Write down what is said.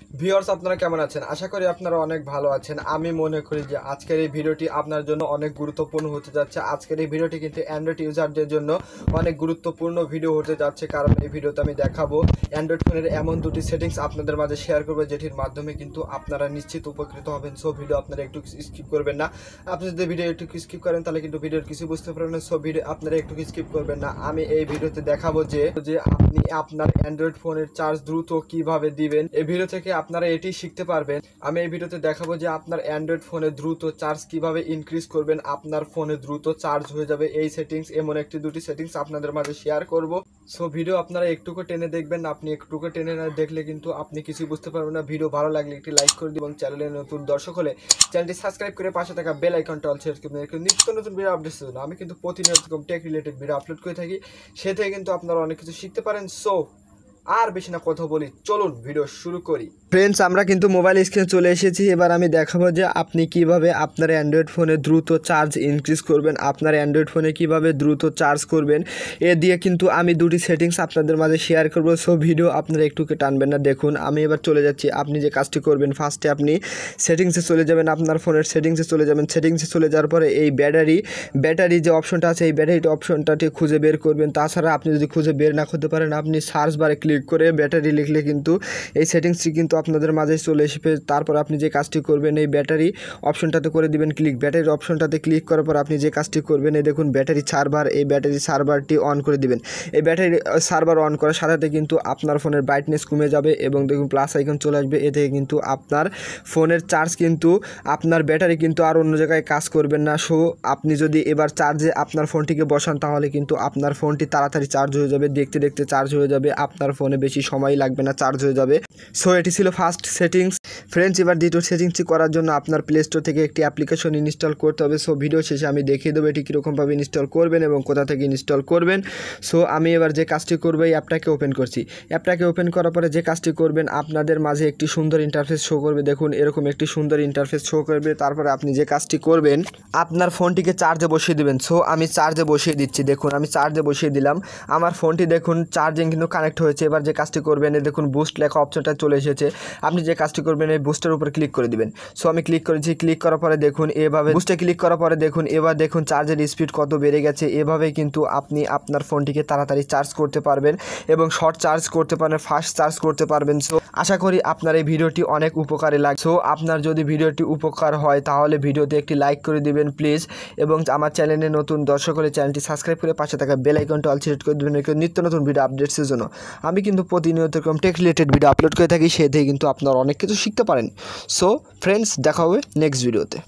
Viewers আপনারা কেমন আছেন? আশা করি আপনারা অনেক ভালো আছেন। আমি মনে করি যে আজকের এই ভিডিওটি আপনার জন্য অনেক গুরুত্বপূর্ণ হতে যাচ্ছে। আজকের এই ভিডিওটি কিন্তু অ্যান্ড্রয়েড ইউজারদের জন্য অনেক গুরুত্বপূর্ণ ভিডিও হতে যাচ্ছে, কারণ এই ভিডিওতে আমি দেখাবো অ্যান্ড্রয়েড ফোনের এমন দুটি সেটিংস আপনাদের মাঝে শেয়ার করবো যেটির মাধ্যমে কিন্তু আপনারা নিশ্চিত উপকৃত হবেন। সো ভিডিও আপনারা একটু স্কিপ করবেন না। আপনি যদি ভিডিও একটু স্কিপ করেন তাহলে কিন্তু ভিডিওর কিছু বুঝতে পারবেন না। সো ভিডিও আপনারা একটু স্কিপ করবেন না। আমি এই ভিডিওতে দেখাবো যে আপনি আপনার অ্যান্ড্রয়েড ফোনের চার্জ দ্রুত কিভাবে দিবেন। এই ভিডিও থেকে আপনারা এটি শিখতে পারবেন। আমি এই ভিডিওতে দেখাবো যে আপনার অ্যান্ড্রয়েড ফোনে দ্রুত চার্জ কিভাবে ইনক্রিজ করবেন, আপনার ফোনে দ্রুত চার্জ হয়ে যাবে এই সেটিংস, এমন একটি দুটি সেটিংস আপনাদের মাঝে শেয়ার করব। সো ভিডিও আপনারা একটুকু টেনে দেখবেন। আপনি একটুকু টেনে না দেখলে কিন্তু আপনি কিছু বুঝতে পারবেন না। ভিডিও ভালো লাগলে একটি লাইক করে দিবেন এবং চ্যানেলে নতুন দর্শক হলে চ্যানেলটি সাবস্ক্রাইব করে পাশে থাকা বেল আইকনটা অল সেট করবেন। নিত্য নতুন ভিডিও আপডেটস জন্য আমি কিন্তু প্রতিনিয়ত টেক রিলেটেড ভিডিও আপলোড করে থাকি, সে থেকে কিন্তু আপনারা অনেক কিছু শিখতে পারেন। সো আর বেশি না কথা বলি, চলুন ভিডিও শুরু করি। ফ্রেন্ডস, আমরা কিন্তু মোবাইল স্ক্রিনে চলে এসেছি। এবার আমি দেখাবো যে আপনি কিভাবে আপনার অ্যান্ড্রয়েড ফোনে দ্রুত চার্জ ইনক্রিজ করবেন, আপনার অ্যান্ড্রয়েড ফোনে কিভাবে দ্রুত চার্জ করবেন। এ দিয়ে কিন্তু আমি দুটি সেটিংস আপনাদের মাঝে শেয়ার করব। সো ভিডিও আপনারা একটুকে টানবেন না। দেখুন, আমি এবার চলে যাচ্ছি। আপনি যে কাজটি করবেন, ফার্স্টে আপনি সেটিংসে চলে যাবেন, আপনার ফোনের সেটিংসে চলে যাবেন। সেটিংসে চলে যাওয়ার পরে এই ব্যাটারি যে অপশনটা আছে, এই ব্যাটারি অপশনটাটি খুঁজে বের করবেন। তাছাড়া আপনি যদি খুঁজে বের না করতে পারেন, আপনি সার্চ বারে ক্লিক করে ব্যাটারি লিখলে কিন্তু এই সেটিংসটি কিন্তু আপনাদের মাঝে চলে আসবে। তারপর আপনি যে কাজটি করবেন, এই ব্যাটারি অপশনটাতে করে দিবেন ক্লিক। ব্যাটারির অপশনটাতে ক্লিক করার পর আপনি যে কাজটি করবেন, এই দেখুন ব্যাটারি সার্ভার, এই ব্যাটারি সার্ভারটি অন করে দিবেন। এই ব্যাটারি সার্ভার অন করার সাথে সাথে কিন্তু আপনার ফোনের ব্রাইটনেস কমে যাবে এবং দেখুন প্লাস আইকন চলে আসবে। এতে কিন্তু আপনার ফোনের চার্জ কিন্তু আপনার ব্যাটারি কিন্তু আর অন্য জায়গায় কাজ করবেন না। সো আপনি যদি এবার চার্জে আপনার ফোনটিকে বসান তাহলে কিন্তু আপনার ফোনটি তাড়াতাড়ি চার্জ হয়ে যাবে, দেখতে দেখতে চার্জ হয়ে যাবে, আপনার ফোনে বেশি সময় লাগবে না, চার্জ হয়ে যাবে। সো এটি ছিল ফার্স্ট সেটিংস। ফ্রেন্ডস, এবার দ্বিতীয় সেটিংসটি করার জন্য আপনার প্লে স্টোর থেকে একটি অ্যাপ্লিকেশন ইনস্টল করতে হবে। সো ভিডিও শেষে আমি দেখিয়ে দেবো এটি কীরকমভাবে ইনস্টল করবেন এবং কোথা থেকে ইনস্টল করবেন। সো আমি এবার যে কাজটি করবো, এই অ্যাপটাকে ওপেন করছি। অ্যাপটাকে ওপেন করার পরে যে কাজটি করবেন, আপনাদের মাঝে একটি সুন্দর ইন্টারফেস শো করবে। দেখুন, এরকম একটি সুন্দর ইন্টারফেস শো করবে। তারপরে আপনি যে কাজটি করবেন, আপনার ফোনটিকে চার্জে বসিয়ে দেবেন। সো আমি চার্জে বসিয়ে দিচ্ছি। দেখুন, আমি চার্জে বসিয়ে দিলাম। আমার ফোনটি দেখুন চার্জিং কিন্তু কানেক্ট হয়েছে। এবার যে কাজটি করবেন, দেখুন বুস্ট লেখা অপশনটা চলে এসেছে। আপনি যে কাজটি করবেন, এই বুস্টের উপর ক্লিক করে দিবেন। সো আমি ক্লিক করেছি। ক্লিক করার পরে দেখুন এভাবে বুস্টে ক্লিক করার পরে দেখুন এবার দেখুন চার্জের স্পিড কত বেড়ে গেছে। এভাবেই কিন্তু আপনি আপনার ফোনটিকে তাড়াতাড়ি চার্জ করতে পারবেন এবং শর্ট চার্জ করতে পারবেন, ফাস্ট চার্জ করতে পারবেন। সো আশা করি আপনার এই ভিডিওটি অনেক উপকারে লাগে। সো আপনার যদি ভিডিওটি উপকার হয় তাহলে ভিডিওতে একটি লাইক করে দিবেন প্লিজ, এবং আমার চ্যানেলে নতুন দর্শক হলে চ্যানেলটি সাবস্ক্রাইব করে পাশে থাকা বেল আইকনটা অল সিলেক্ট করে দেবেন নিত্য নতুন ভিডিও আপডেটসের জন্য। আমি কিন্তু প্রতিনিয়ত এরকম টেক রিলেটেড ভিডিও আপলোড করে থাকি, সে থেকে কিন্তু আপনারা অনেক কিছু শিখতে পারেন। সো ফ্রেন্ডস, দেখা হবে নেক্সট ভিডিওতে।